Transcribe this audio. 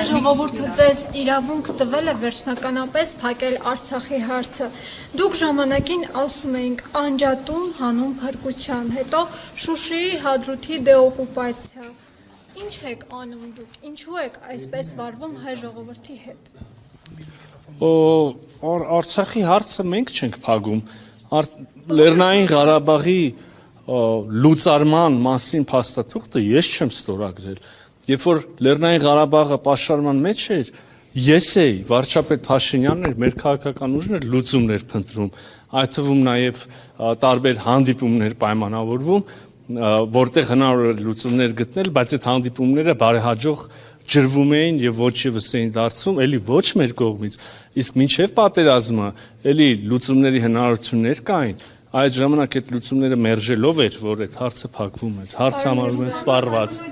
ժողովուրդը ձեզ իրավունք տվել է վերջնականապես փակել Արցախի հարցը։ Դուք ժամանակին ասում էինք անջատում հանուն փրկության, հետո Շուշիի Հադրութի դեօկուպացիա։ Ինչ եք անում դուք, ինչու եք այսպես վարվում հայ ժողովրդի հետ։ Արցախի հարցը մենք չենք փակում, Լեռնային Ղարաբաղի լուծարման մասին փաստաթուղթը ես չեմ ստորագրել, երբ որ Լեռնային Ղարաբաղը պաշարման մեջ էր, ես էի, վարչապետ Փաշինյանն էր, մեր քաղաքական ուժն էր լուծումներ փնտրում, այդ թվում նաև տարբեր հանդիպումներ պայմանավորվում, որտեղ հնարավոր էր լուծումներ գտնել, բայց այդ հանդիպումները բարեհաջող ջրվում էին եւ ոչ եւս էին դարձում, էլի ոչ մեր կողմից, իսկ մինչեւ պատերազմը էլի լուծումների հնարավորություններ կային, այդ ժամանակ այդ լուծումները մերժելով էր, որ այդ հարցը փակվում էր, հարցը համարվում է սպառված։